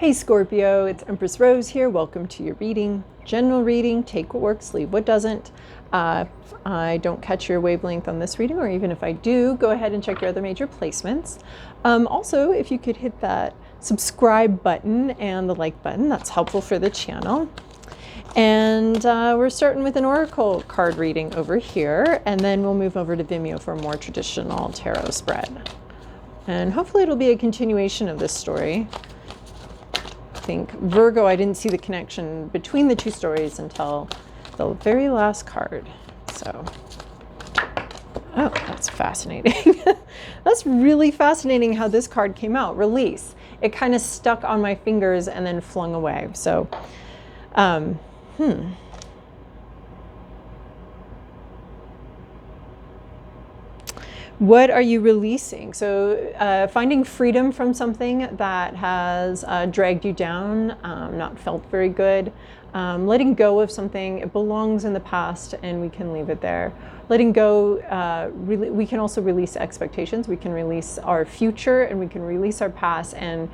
Hey Scorpio, it's Empress Rose here. Welcome to your reading. General reading, take what works, leave what doesn't. If I don't catch your wavelength on this reading, or even if I do, go ahead and check your other major placements. Also, if you could hit that subscribe button and the like button, that's helpful for the channel. And we're starting with an oracle card reading over here, and then we'll move over to Vimeo for a more traditional tarot spread. And hopefully it'll be a continuation of this story. I think Virgo, I didn't see the connection between the two stories until the very last card. So, oh, that's fascinating. That's really fascinating how this card came out. Release. It kind of stuck on my fingers and then flung away. So, What are you releasing? So finding freedom from something that has dragged you down, not felt very good. Letting go of something, it belongs in the past and we can leave it there. Letting go, we can also release expectations. We can release our future and we can release our past and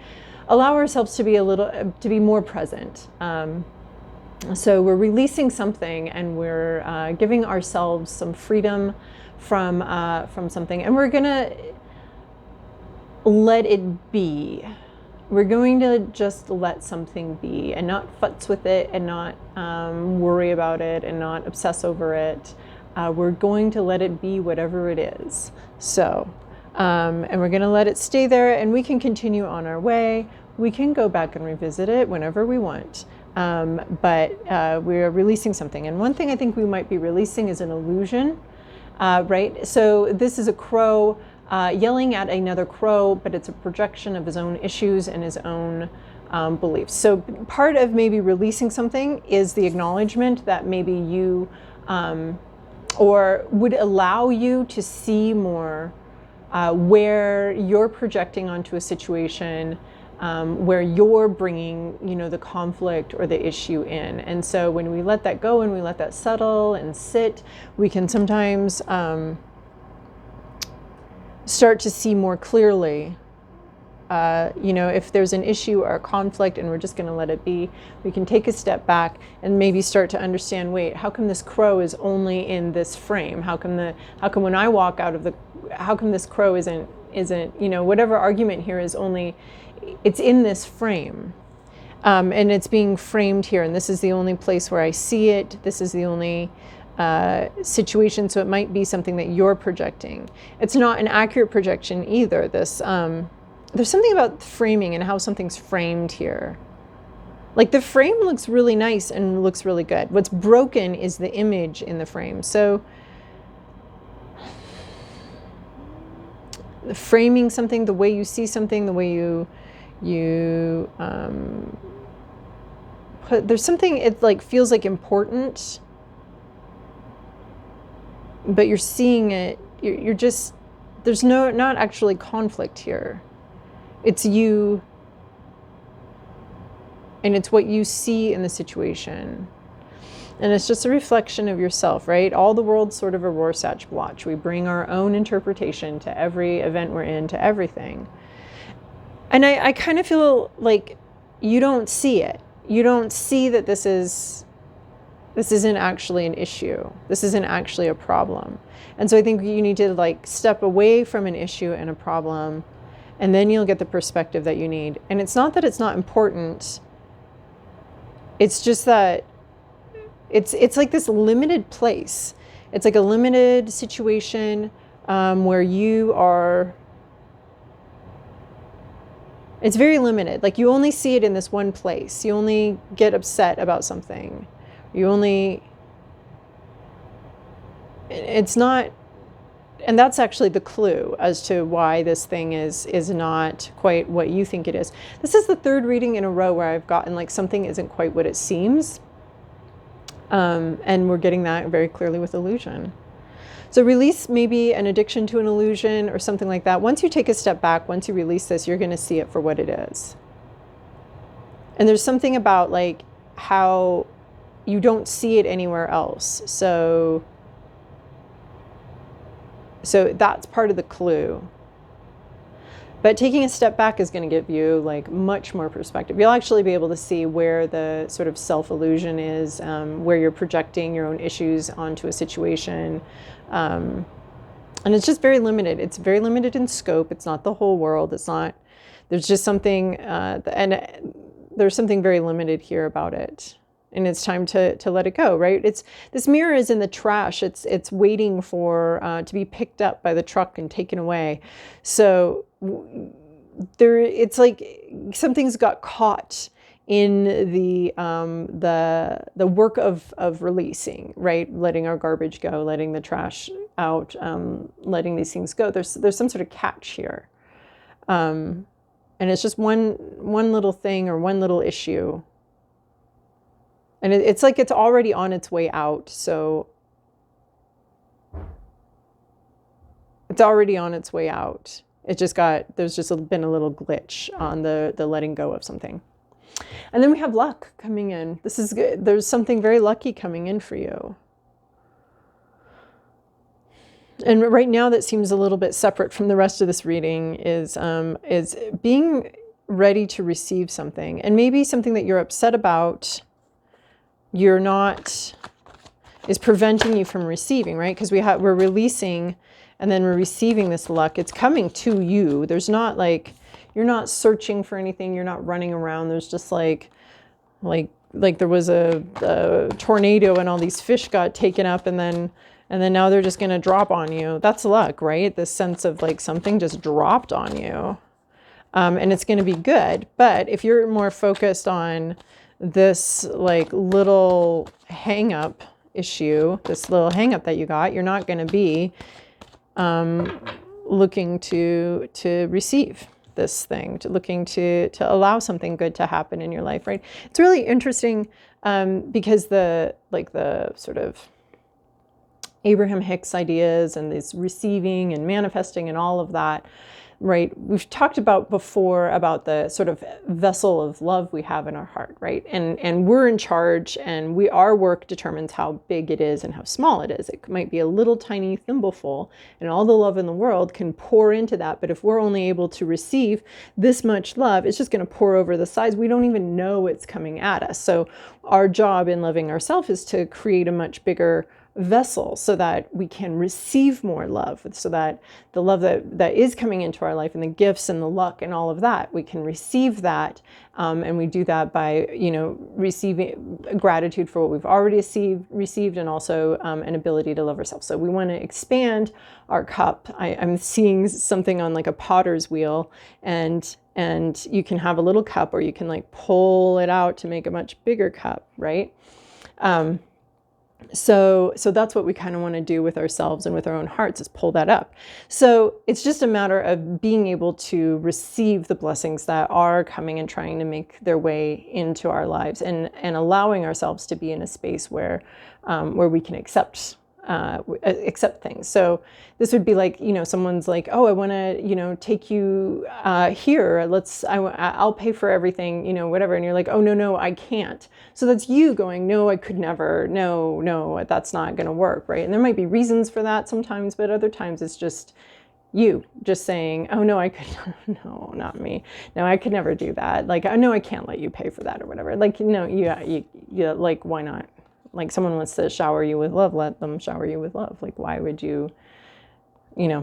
allow ourselves to be more present. So we're releasing something and we're giving ourselves some freedom from something, and we're gonna let it be. We're going to just let something be and not futz with it and not worry about it and not obsess over it. We're going to let it be whatever it is. So, and we're gonna let it stay there, and we can continue on our way. We can go back and revisit it whenever we want. But we're releasing something. And one thing I think we might be releasing is an illusion. Right? So this is a crow yelling at another crow, but it's a projection of his own issues and his own beliefs. So part of maybe releasing something is the acknowledgement that maybe you, or would allow you to see more where you're projecting onto a situation, where you're bringing, the conflict or the issue in. And so when we let that go and we let that settle and sit, we can sometimes start to see more clearly, if there's an issue or a conflict and we're just going to let it be, we can take a step back and maybe start to understand, wait, how come this crow is only in this frame? How come when I walk out of how come this crow isn't, whatever argument here is only, it's in this frame, and it's being framed here, and this is the only place where I see it. This is the only situation, so it might be something that you're projecting. It's not an accurate projection either. This there's something about framing and how something's framed here. Like the frame looks really nice and looks really good. What's broken is the image in the frame. So framing something, the way you see something, the way you there's something, it like feels like important, but you're seeing it, you're just, there's not actually conflict here. It's you, and it's what you see in the situation. And it's just a reflection of yourself, right? All the world's sort of a Rorschach blotch. We bring our own interpretation to every event we're in, to everything. And I kind of feel like you don't see it. You don't see that this isn't actually an issue. This isn't actually a problem. And so I think you need to step away from an issue and a problem, and then you'll get the perspective that you need. And it's not that it's not important. It's just that it's like this limited place. It's like a limited situation where you are. It's very limited. Like you only see it in this one place. You only get upset about something. It's not, and that's actually the clue as to why this thing is not quite what you think it is. This is the third reading in a row where I've gotten something isn't quite what it seems. And we're getting that very clearly with illusion. So release maybe an addiction to an illusion or something like that. Once you take a step back, once you release this, you're going to see it for what it is. And there's something about how you don't see it anywhere else. So that's part of the clue. But taking a step back is going to give you like much more perspective. You'll actually be able to see where the sort of self-illusion is, where you're projecting your own issues onto a situation. And it's just very limited. It's very limited in scope. It's not the whole world. It's not, there's just something, and there's something very limited here about it. And it's time to let it go, right? This mirror is in the trash. It's waiting for to be picked up by the truck and taken away. So it's like something's got caught in the work of releasing, right? Letting our garbage go, letting the trash out, letting these things go. There's some sort of catch here, and it's just one little thing or one little issue. And it's like it's already on its way out. So it's already on its way out. There's just been a little glitch on the letting go of something. And then we have luck coming in. This is good. There's something very lucky coming in for you. And right now that seems a little bit separate from the rest of this reading is being ready to receive something. And maybe something that you're upset about, is preventing you from receiving, right? Because we're releasing and then we're receiving this luck. It's coming to you. There's not like, you're not searching for anything. You're not running around. There's just like there was a tornado and all these fish got taken up and then now they're just going to drop on you. That's luck, right? This sense of like something just dropped on you. And it's going to be good. But if you're more focused on this like little hang up issue, this little hang up that you got, you're not going to be looking to receive this thing, looking to allow something good to happen in your life, right? It's really interesting because the sort of Abraham Hicks ideas and this receiving and manifesting and all of that, right? We've talked about before about the sort of vessel of love we have in our heart, right? And we're in charge, and our work determines how big it is and how small it is. It might be a little tiny thimbleful, and all the love in the world can pour into that. But if we're only able to receive this much love, it's just going to pour over the sides. We don't even know it's coming at us. So our job in loving ourselves is to create a much bigger vessel so that we can receive more love, so that the love that is coming into our life and the gifts and the luck and all of that, we can receive that. And we do that by, receiving gratitude for what we've already received and also an ability to love ourselves. So we want to expand our cup. I'm seeing something on like a potter's wheel, and you can have a little cup, or you can like pull it out to make a much bigger cup, right? So that's what we kind of want to do with ourselves and with our own hearts, is pull that up. So it's just a matter of being able to receive the blessings that are coming and trying to make their way into our lives, and allowing ourselves to be in a space where we can accept things. So this would be like, someone's like, oh, I want to, take you here. I'll pay for everything, whatever. And you're like, oh, no, I can't. So that's you going, no, I could never. No, that's not going to work, right? And there might be reasons for that sometimes, but other times it's just you just saying, oh, no, I could, no, not me. No, I could never do that. Like, oh, no, I can't let you pay for that or whatever. Like, no, you like, why not? Like, someone wants to shower you with love, let them shower you with love. Like, why would you,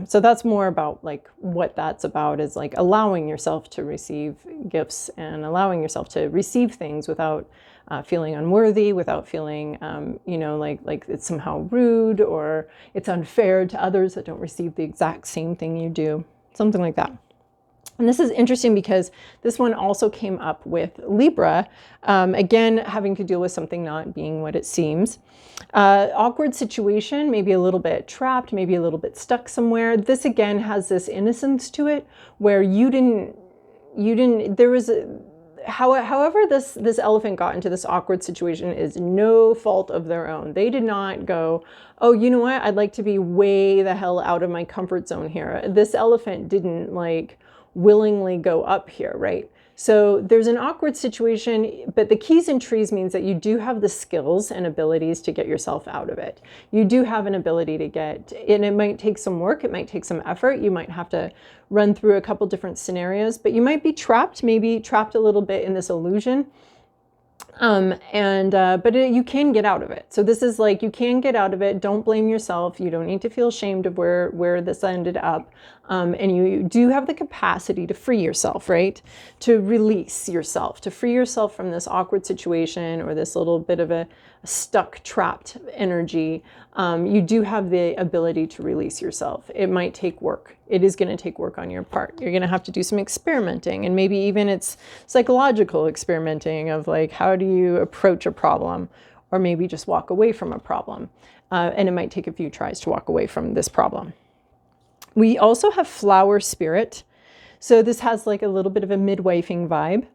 so that's more about like what that's about, is like allowing yourself to receive gifts and allowing yourself to receive things without feeling unworthy, without feeling, like it's somehow rude or it's unfair to others that don't receive the exact same thing you do, something like that. And this is interesting because this one also came up with Libra, again, having to deal with something not being what it seems. Awkward situation, maybe a little bit trapped, maybe a little bit stuck somewhere. This again has this innocence to it where however this elephant got into this awkward situation is no fault of their own. They did not go, oh, you know what? I'd like to be way the hell out of my comfort zone here. This elephant didn't like willingly go up here, right? So there's an awkward situation, but the keys and trees means that you do have the skills and abilities to get yourself out of it. You do have an ability to get, and it might take some work, it might take some effort. You might have to run through a couple different scenarios, but you might be trapped, maybe trapped a little bit in this illusion. But you can get out of it. So this is like, you can get out of it. Don't blame yourself. You don't need to feel ashamed of where this ended up. And you do have the capacity to free yourself, right? To release yourself, to free yourself from this awkward situation or this little bit of a stuck, trapped energy. You do have the ability to release yourself. It might take work. It is going to take work on your part. You're going to have to do some experimenting, and maybe even it's psychological experimenting of like, how do you approach a problem, or maybe just walk away from a problem. And it might take a few tries to walk away from this problem. We also have flower spirit. So this has like a little bit of a midwifing vibe.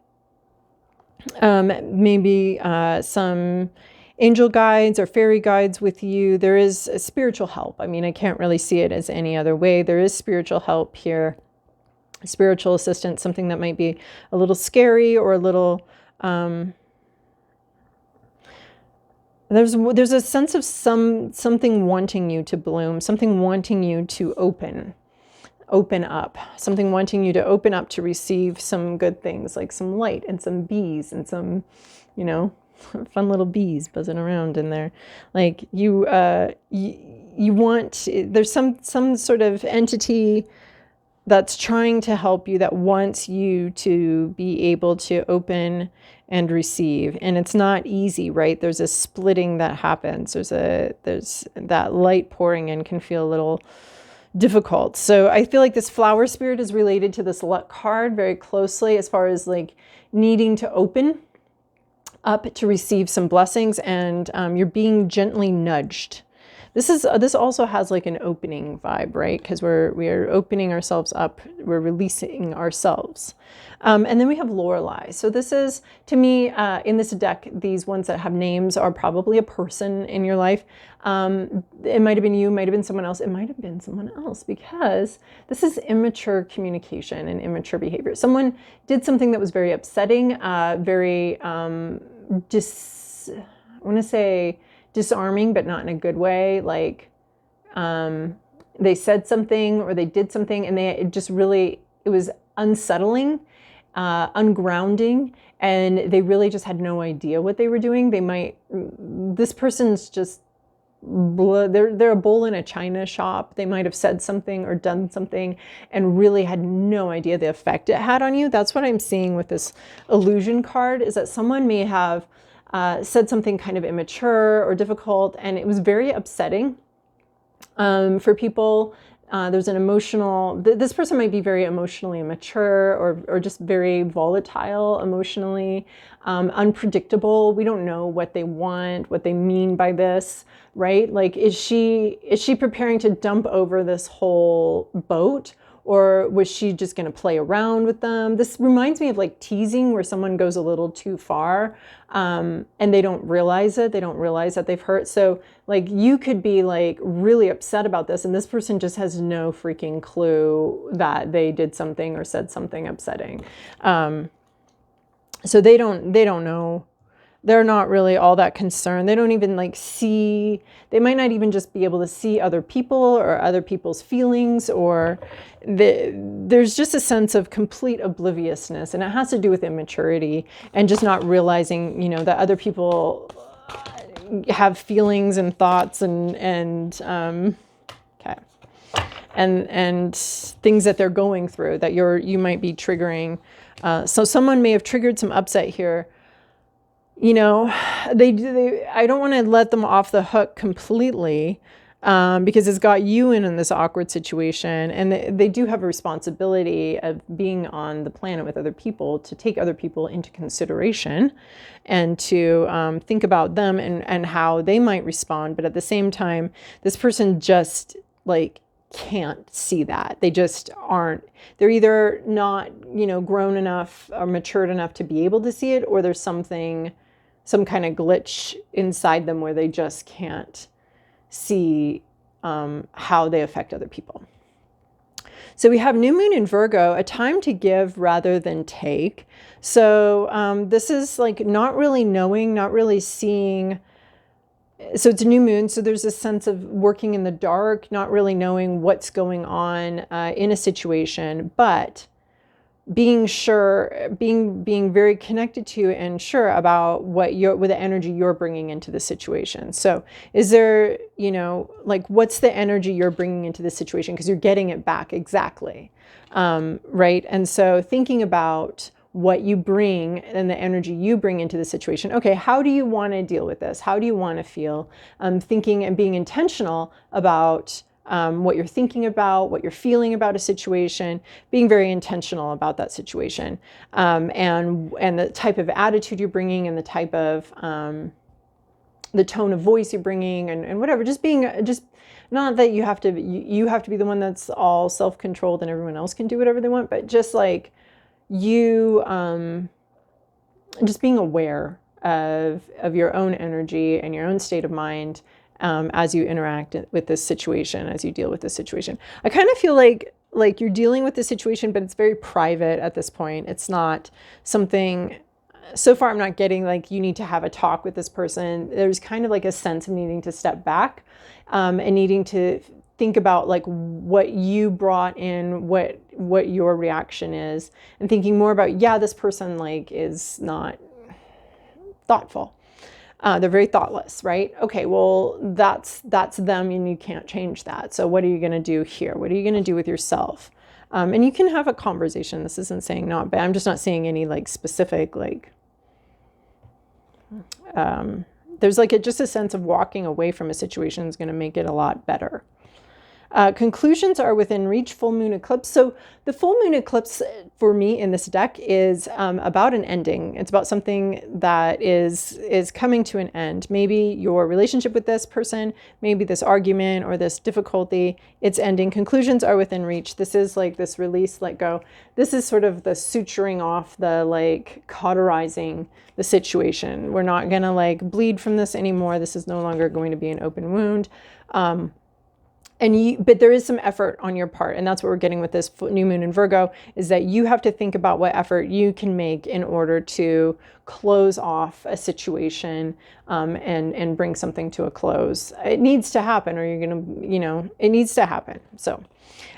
Maybe some angel guides or fairy guides with you. There is a spiritual help. I mean, I can't really see it as any other way. There is spiritual help here, spiritual assistance, something that might be a little scary or a little, there's a sense of something wanting you to bloom, something wanting you to open up, something wanting you to open up to receive some good things, like some light and some bees and some, you know, fun little bees buzzing around in there. Like you want, there's some sort of entity that's trying to help you, that wants you to be able to open and receive. And it's not easy, right? There's a splitting that happens. There's that light pouring in can feel a little difficult. So I feel like this flower spirit is related to this luck card very closely, as far as like needing to open up to receive some blessings, and you're being gently nudged. This also has like an opening vibe, right? Because we are opening ourselves up, we're releasing ourselves. And then we have Lorelei. So this is, to me, in this deck, these ones that have names are probably a person in your life. It might have been you, it might have been someone else, it might have been someone else, because this is immature communication and immature behavior. Someone did something that was very upsetting, very, I want to say disarming, but not in a good way. Like, they said something or they did something, and it was unsettling, ungrounding, and they really just had no idea what they were doing. This person's just, they're a bull in a china shop. They might have said something or done something and really had no idea the effect it had on you. That's what I'm seeing with this illusion card, is that someone may have said something kind of immature or difficult, and it was very upsetting for people. There's an emotional, this person might be very emotionally immature, or just very volatile emotionally, unpredictable. We don't know what they want, what they mean by this, right? Like, is she preparing to dump over this whole boat? Or was she just going to play around with them? This reminds me of like teasing, where someone goes a little too far, and they don't realize it. They don't realize that they've hurt. So like, you could be like really upset about this, and this person just has no freaking clue that they did something or said something upsetting. So they don't know. They're not really all that concerned. They don't even like see, they might not even just be able to see other people or other people's feelings, or there's just a sense of complete obliviousness, and it has to do with immaturity and just not realizing, you know, that other people have feelings and thoughts and things that they're going through that you might be triggering. So someone may have triggered some upset here. You know, I don't want to let them off the hook completely, because it's got you in this awkward situation, and they do have a responsibility of being on the planet with other people, to take other people into consideration and to think about them and how they might respond. But at the same time, this person just like can't see that. They just aren't. They're either not, you know, grown enough or matured enough to be able to see it, or there's some kind of glitch inside them where they just can't see how they affect other people. So we have new moon in Virgo, a time to give rather than take. So this is like not really knowing, not really seeing. So it's a new moon, so there's a sense of working in the dark, not really knowing what's going on in a situation, but being sure, being very connected to and sure about with the energy you're bringing into the situation. So is there, like, what's the energy you're bringing into the situation? Because you're getting it back exactly, right? And so thinking about what you bring and the energy you bring into the situation. Okay, how do you want to deal with this? How do you want to feel? Thinking and being intentional about what you're thinking about, what you're feeling about a situation, being very intentional about that situation, and the type of attitude you're bringing, and the type of the tone of voice you're bringing, and whatever. Just not that you have to be the one that's all self-controlled and everyone else can do whatever they want, but just like you, just being aware of your own energy and your own state of mind. As you interact with this situation, as you deal with this situation. I kind of feel like you're dealing with the situation, but it's very private at this point. It's not something, so far I'm not getting like you need to have a talk with this person. There's kind of like a sense of needing to step back and needing to think about like what you brought in, what your reaction is, and thinking more about, yeah, this person like is not thoughtful. They're very thoughtless, right? Okay, well, that's them and you can't change that. So what are you going to do here? What are you going to do with yourself? And you can have a conversation. This isn't saying not, but I'm just not seeing any like specific, like, there's like just a sense of walking away from a situation is going to make it a lot better. Conclusions are within reach, full moon eclipse. So the full moon eclipse for me in this deck is about an ending. It's about something that is coming to an end. Maybe your relationship with this person, maybe this argument or this difficulty, it's ending. Conclusions are within reach. This is like this release, let go. This is sort of the suturing off, the like cauterizing the situation. We're not going to like bleed from this anymore. This is no longer going to be an open wound. But there is some effort on your part, and that's what we're getting with this new moon in Virgo, is that you have to think about what effort you can make in order to close off a situation and bring something to a close. It needs to happen, or you're going to, it needs to happen. So,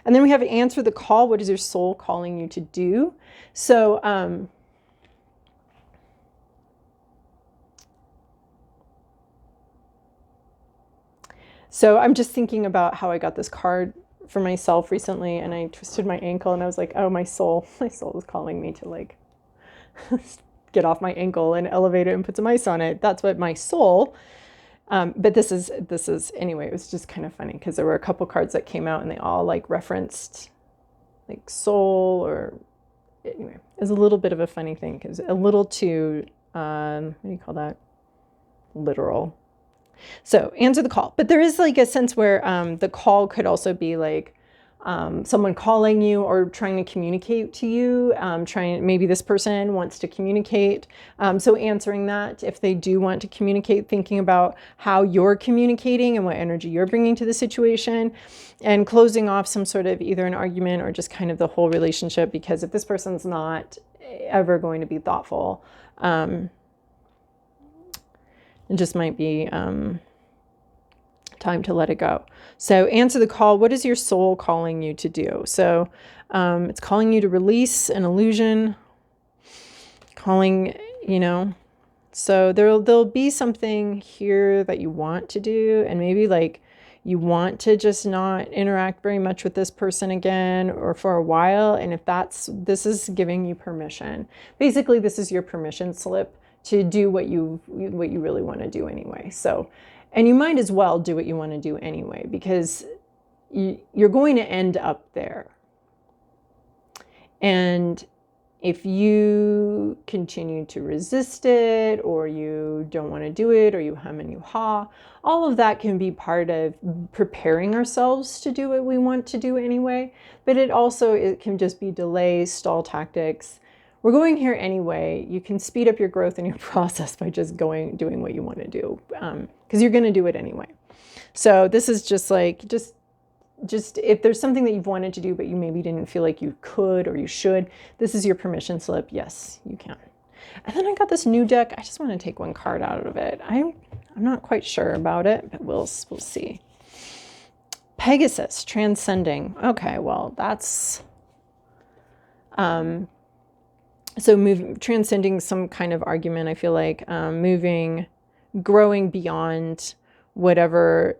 and then we have answer the call. What is your soul calling you to do? So, So I'm just thinking about how I got this card for myself recently, and I twisted my ankle, and I was like, oh, my soul is calling me to like get off my ankle and elevate it and put some ice on it. That's what my soul. But this is anyway. It was just kind of funny because there were a couple cards that came out, and they all like referenced like soul, or anyway, it was a little bit of a funny thing because a little too what do you call that? Literal. So answer the call. But there is like a sense where the call could also be like someone calling you or trying to communicate to you, maybe this person wants to communicate. So answering that, if they do want to communicate, thinking about how you're communicating and what energy you're bringing to the situation, and closing off some sort of either an argument or just kind of the whole relationship, because if this person's not ever going to be thoughtful, it just might be time to let it go. So answer the call. What is your soul calling you to do? So it's calling you to release an illusion, calling, so there'll be something here that you want to do, and maybe like you want to just not interact very much with this person again or for a while. And if this is giving you permission. Basically, this is your permission slip to do what you really want to do anyway. So, and you might as well do what you want to do anyway, because you're going to end up there. And if you continue to resist it, or you don't want to do it, or you hum and you haw, all of that can be part of preparing ourselves to do what we want to do anyway. But it can just be delays, stall tactics. We're going here anyway. You can speed up your growth and your process by just doing what you want to do, because you're going to do it anyway. So this is just like, just just if there's something that you've wanted to do, but you maybe didn't feel like you could or you should, this is your permission slip. Yes, you can. And then I got this new deck. I just want to take one card out of it. I'm not quite sure about it, but we'll see. Pegasus, transcending. Okay, well, that's so transcending some kind of argument. I feel like growing beyond whatever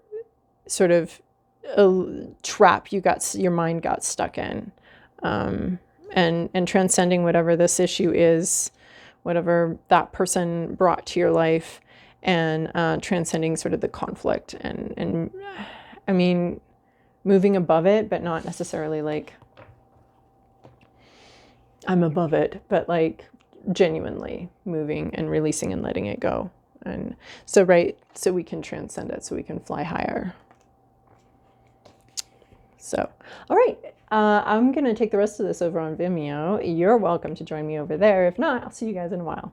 sort of trap your mind got stuck in, and transcending whatever this issue is, whatever that person brought to your life, and transcending sort of the conflict and I mean, moving above it, but not necessarily like I'm above it, but like genuinely moving and releasing and letting it go. And so, right, so we can transcend it, so we can fly higher. So, all right, I'm going to take the rest of this over on Vimeo. You're welcome to join me over there. If not, I'll see you guys in a while.